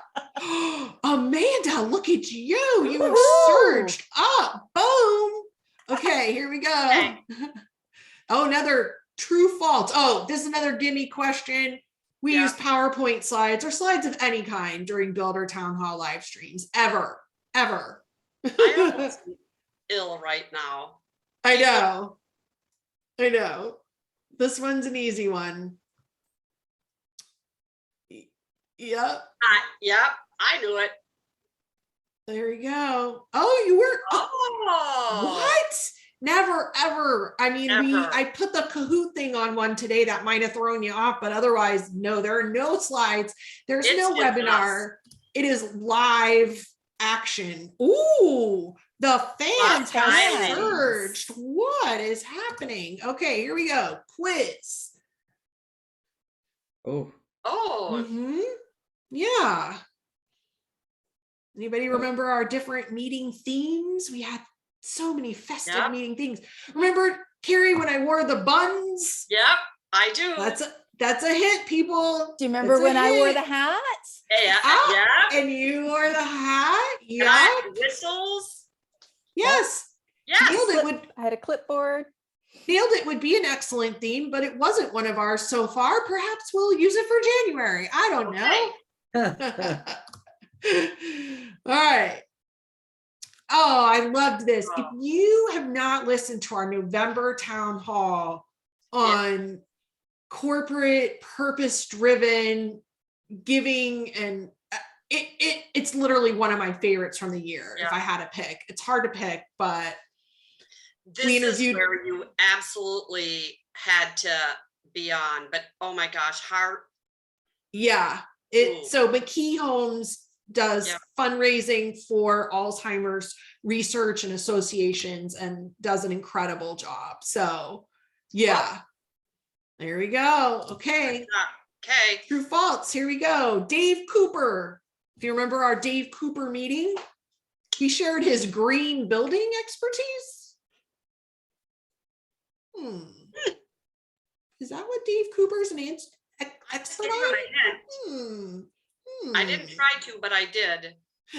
Amanda, look at you. You have surged up. Boom. Okay, here we go. Okay. Oh, another true false. Oh, this is another gimme question. We use PowerPoint slides or slides of any kind during Builder Town Hall live streams. Ever. I almost ill right now. I know. This one's an easy one. Yep. I knew it. There you go. Oh, you were. Oh. What? Never, ever. I mean, Never. I put the Kahoot thing on one today that might have thrown you off, but otherwise, no, there are no slides. There's It's no just webinar. It is live action. Ooh, the fans have Fans. surged. What is happening? Okay, here we go. Quiz. Oh, Oh, Mm-hmm. Yeah. Anybody remember our different meeting themes? We had so many festive Yep. meeting things. Remember, Carrie, when I wore the buns? yep, I do. That's a hit, people. Do you remember It's a when I wore hit. the hat? Yeah, Ah, yeah. and you wore the hat? And Yeah. I had whistles. Yes. Yes. I had a clipboard. Nailed it would be an excellent theme, but it wasn't one of ours so far. Perhaps we'll use it for January. I don't know. All right. Oh, I loved this. If you have not listened to our November town hall on corporate purpose-driven giving, and it's literally one of my favorites from the year. If I had to pick, it's hard to pick, but This is where you absolutely had to be on, but oh my gosh, yeah. So McKee Homes does fundraising for Alzheimer's research and associations and does an incredible job. So yeah, there we go. Okay. Okay. True false. Here we go. Dave Cooper. If you remember our Dave Cooper meeting, he shared his green building expertise. Is that what Dave Cooper's an expert on? I didn't try to, but I did.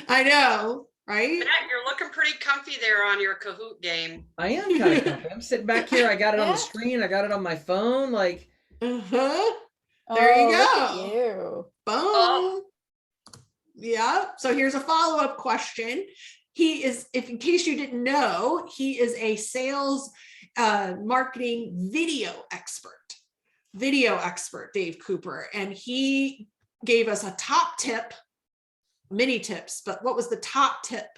I know, right? Matt, you're looking pretty comfy there on your Kahoot game. I am kind of comfy. I'm sitting back here. I got it on the screen. I got it on my phone. Like, there you go. Look at you. Boom. Yeah. So here's a follow-up question. He is, if in case you didn't know, he is a sales marketing video expert, Dave Cooper. And he gave us a top tip, many tips, but what was the top tip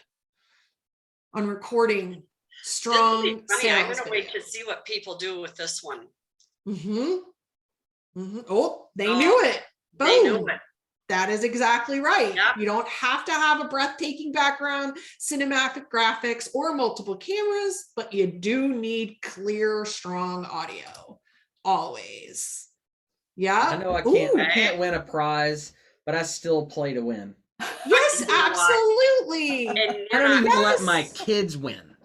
on recording strong sales? I'm going to wait to see what people do with this one. Oh, they knew it. Boom. They knew it. That is exactly right. Yep. You don't have to have a breathtaking background, cinematic graphics, or multiple cameras, but you do need clear, strong audio. Always. Yeah. I know I can't win a prize, but I still play to win. Yes, absolutely. I don't even let my kids win.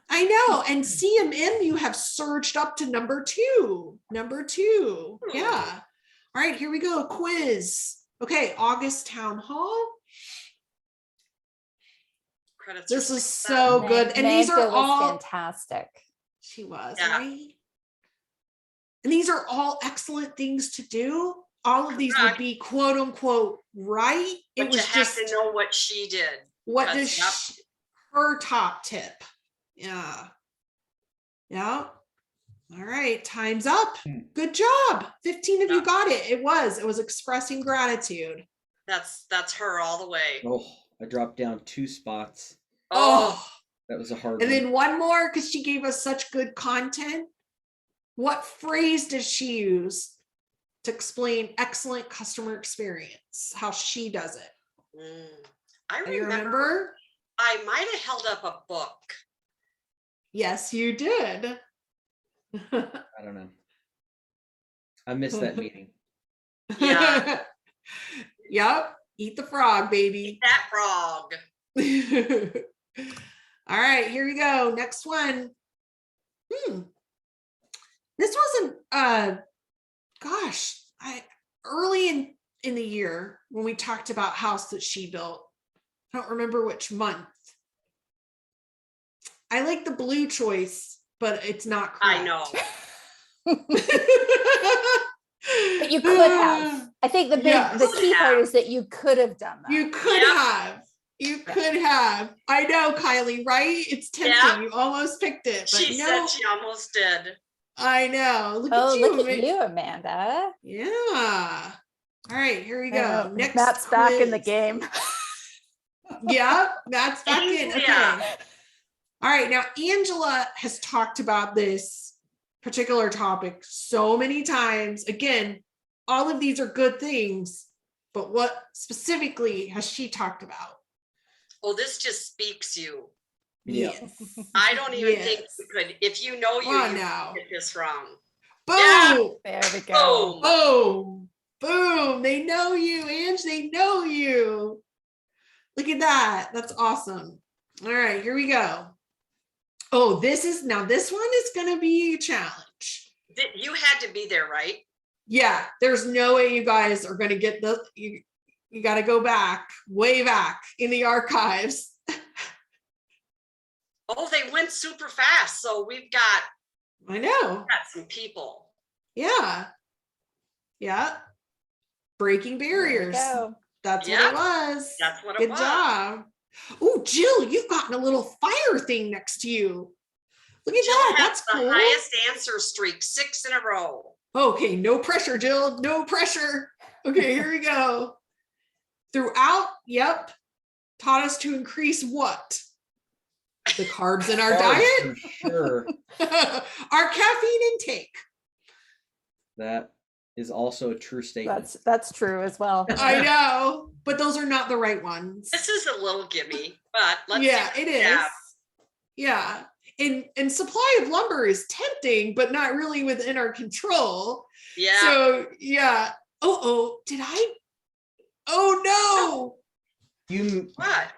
I know. And CMM, you have surged up to number 2. Yeah. All right, here we go. Quiz. Okay, August Town Hall. This is so good. And these are all fantastic. She was, right? And these are all excellent things to do. All of these would be quote unquote right. But you have to know what she did. What is her top tip? Yeah. Yeah. All right, time's up. Good job. 15 of you got it. It was expressing gratitude. That's her all the way. Oh, I dropped down 2 spots. Oh, that was a hard one. And then one more, because she gave us such good content. What phrase does she use to explain excellent customer experience? How she does it? I remember. I might have held up a book. Yes, you did. I don't know. I missed that meeting. Yeah. Yep. Eat the frog, baby. Eat that frog. All right, here we go. Next one. This wasn't early in the year when we talked about house that she built. I don't remember which month. I like the blue choice, but it's not correct. I know. But you could have. I think the key part is that you could have done that. You could have. You could have. I know, Kylie, right? It's tempting. Yeah. You almost picked it. But She said she almost did. I know. Look at you, Amanda. Yeah. All right, here we go. Next, Matt's back in the game. Yeah, Matt's back in. Okay. All right, now Angela has talked about this particular topic so many times. Again, all of these are good things, but what specifically has she talked about? Oh, this just speaks you. Yeah. Yes. I don't even think Yes. you could, if you know you, Come on you now. get this wrong. Boom. Yeah. There we go. Boom. Boom. Boom. They know you, Ange. They know you. Look at that. That's awesome. All right, here we go. Oh, this one is going to be a challenge. You had to be there, right? Yeah, there's no way you guys are going to get you got to go back, way back in the archives. Oh, they went super fast. So we've got I know. some people. Yeah. Yeah. Breaking There we barriers. go. That's what Yeah, it was. that's what it Good was. job. Oh, Jill, you've gotten a little fire thing next to you. Look at Jill that. has That's the cool. highest answer streak, 6 in a row. Okay, no pressure, Jill. No pressure. Okay, here we go. Throughout, yep, taught us to increase what? The carbs in our Carbs, diet? for sure. Our caffeine intake. That is also a true statement. That's true as well. I know, but those are not the right ones. This is a little gimme, but let's Yeah, see. it is. Yeah. And supply of lumber is tempting, but not really within our control. Yeah. So yeah. Oh, did I? Oh no. What?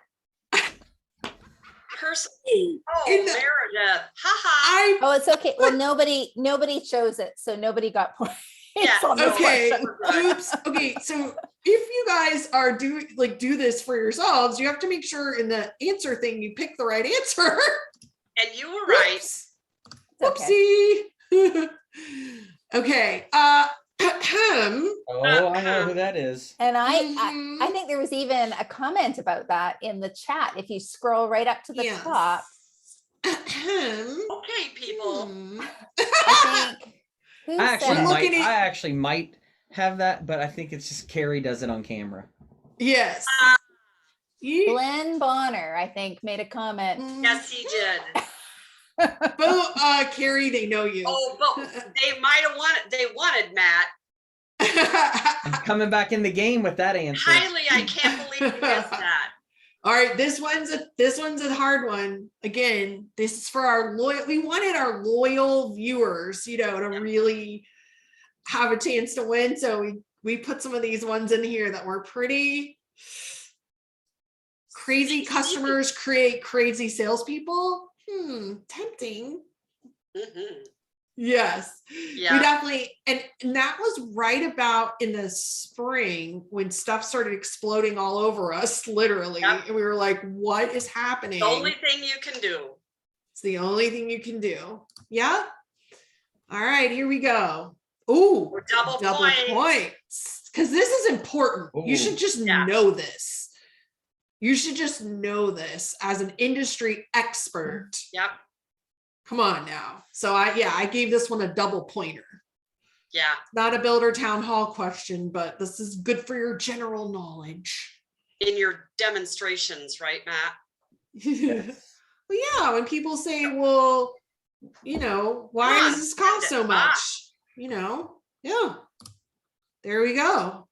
In the- Meredith. Ha Oh, it's okay. Well, nobody chose it, so nobody got points Yeah, on this Okay. question. Oops. Okay. So if you guys are do this for yourselves, you have to make sure in the answer thing you pick the right answer. And you were right. Whoops. It's okay. Whoopsie. Okay. Oh, I know who that is. And I Mhm. think there was even a comment about that in the chat. If you scroll right up to the Yes. top, Okay, people. I think who I said We're it? actually might have that, but I think it's just Carrie does it on camera. Yes. Glenn Bonner, I think, made a comment. Yes, he did. But Carrie, they know you. Oh, but they might have wanted. They wanted Matt. I'm coming back in the game with that answer. Highly, I can't believe you missed that. All right, this one's a hard one. Again, this is for our loyal. We wanted our loyal viewers, to really have a chance to win. So we put some of these ones in here that were pretty crazy. Customers create crazy salespeople. Tempting. Mm-hmm. Yes. Yeah. We definitely, and that was right about in the spring when stuff started exploding all over us, literally. Yep. And we were like, what is happening? The only thing you can do. It's the only thing you can do. Yeah. All right, here we go. Ooh, We're double points. Because this is important. You Ooh. should just know this. You should just know this as an industry expert. Yep. Come on now. So I gave this one a double pointer. Yeah. Not a builder town hall question, but this is good for your general knowledge. In your demonstrations, right, Matt? Well, yeah, when people say, well, why does this cost so much? Yeah. There we go.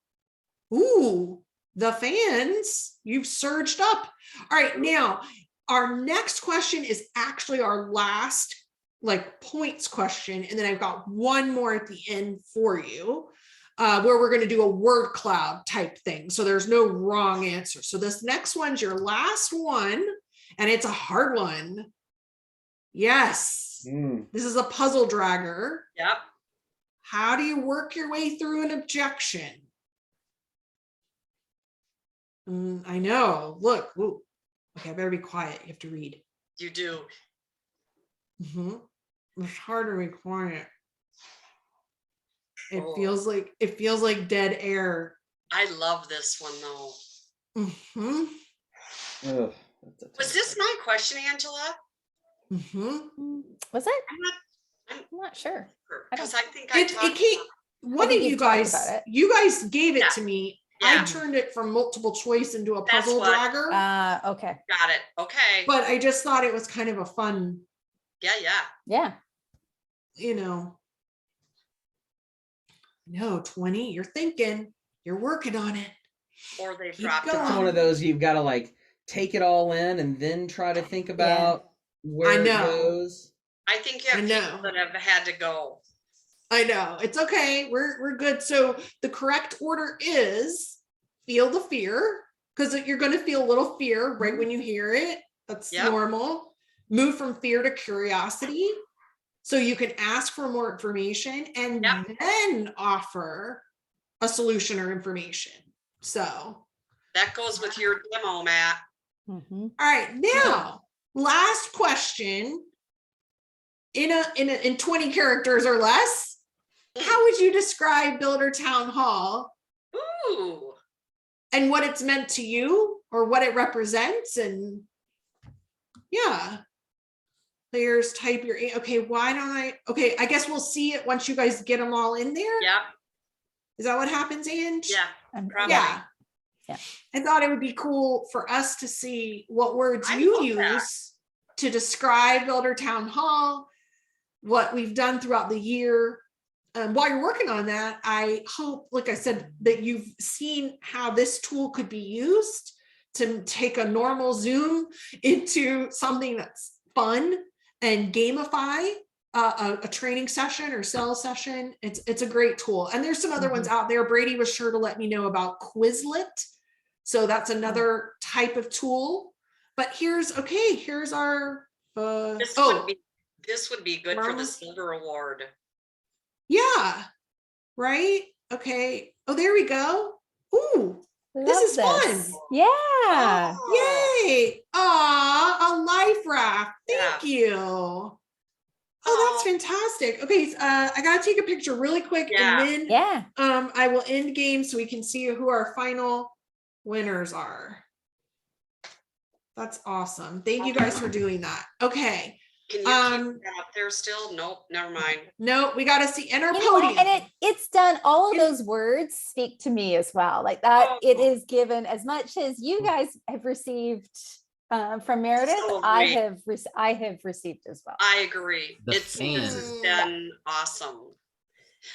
Ooh, the fans, you've surged up. All right, now our next question is actually our last points question. And then I've got one more at the end for you, where we're going to do a word cloud type thing. So there's no wrong answer. So this next one's your last one, and it's a hard one. Yes. This is a puzzle dragger. Yep. How do you work your way through an objection? I know. Look. Ooh. Okay, I better be quiet. You have to read. You do. It's hard to be quiet. It Oh. feels like dead air. I love this one though. Ugh, that's a tough Was this my question, Angela? Was it? I'm I'm not sure. Because I think I It talked came. about One think of you you've talked guys, about it. you guys gave it Yeah. to me, I Yeah. turned it from multiple choice into a That's puzzle what- dragger, Okay. Got it. Okay. but I just thought it was kind of a fun, Yeah, yeah. Yeah. you know. No, 20, you're thinking, you're working on it. Or they Keep dropped it going. It's off. one of those you've got to like take it all in and then try to think about where it know. goes. I think you I have know. people that have had to go. I know, it's okay, we're good. So the correct order is feel the fear, because you're going to feel a little fear right when you hear it. That's Yep. normal. Move from fear to curiosity, so you can ask for more information and Yep. then offer a solution or information. So, That goes with your demo, Matt. Mhm. all right, now last question in 20 characters or less. How would you describe Builder Town Hall Ooh. and what it's meant to you, or what it represents? And yeah, players type your, okay, why don't I, okay, I guess we'll see it once you guys get them all in there. Yep. Is that what happens, Ange? Yeah. Probably. Yeah. Yeah. I thought it would be cool for us to see what words I you love that. use to describe Builder Town Hall, what we've done throughout the year. While you're working on that, I hope, like I said, that you've seen how this tool could be used to take a normal Zoom into something that's fun and gamify a training session or sales session. It's a great tool. And there's some other ones out there. Brady was sure to let me know about Quizlet. So that's another type of tool. But here's our This would be good for the Marla? Silver Award. Yeah, right. Okay. Oh, there we go. Ooh, Love this is fun. Yeah. Oh. Yay. Aw, a life raft. Thank Yeah. you. Oh, Oh. that's fantastic. Okay, I gotta take a picture really quick, Yeah. and then Yeah. I will end game so we can see who our final winners are. That's awesome. Thank you guys for doing that. Okay. Can you keep that up there still? Nope, never mind. No, we gotta see enter You know, podium. and it's done, all of It's- those words speak to me as well. Like that, it Oh. is given as much as you guys have received from Meredith. So I agree. have received as well. I agree. This fans. has been awesome.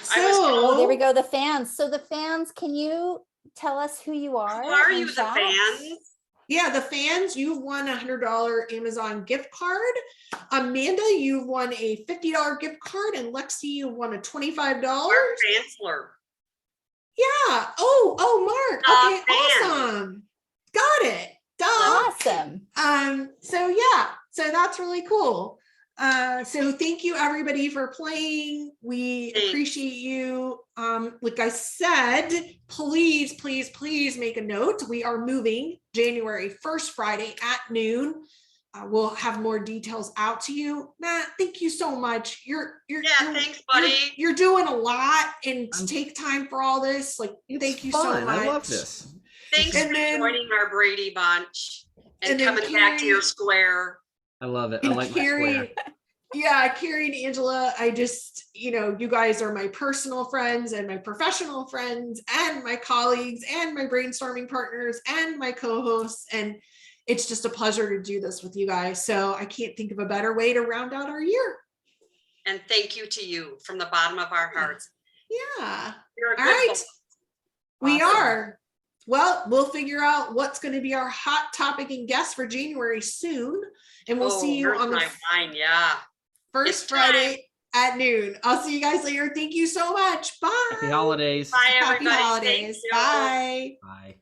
So Oh, there we go. The fans. So the fans, can you tell us who you are? Who are in you, the chat? fans? yeah, the fans, you've won a $100 Amazon gift card. Amanda, you've won a $50 gift card, and Lexi, you won a $25. Mark Chancellor. Yeah. Oh, Mark. Okay, fan. awesome. Got it. Duh. Awesome. So yeah, so that's really cool. So thank you everybody for playing. We Thanks. appreciate you. Like I said, please make a note. We are moving January 1st, Friday at noon. We'll have more details out to you. Matt, thank you so much. Thanks, buddy. You're doing a lot, and to I'm- take time for all this, like, It's thank you fun. so much. I love this. Thanks And for then- joining our Brady bunch and and then coming back to your Carrie- square. I love it. I And like my square. Carrie and Angela, I just, you guys are my personal friends and my professional friends and my colleagues and my brainstorming partners and my co-hosts. And it's just a pleasure to do this with you guys. So I can't think of a better way to round out our year. And thank you to you from the bottom of our hearts. Yeah. You're a All good right. boss. We Awesome. are. Well, we'll figure out what's going to be our hot topic and guest for January soon. And we'll see you where's on the my wine? Yeah. first It's time. Friday at noon. I'll see you guys later. Thank you so much. Bye. Happy holidays. Bye, Happy everybody. holidays. Thank you. Bye. Bye.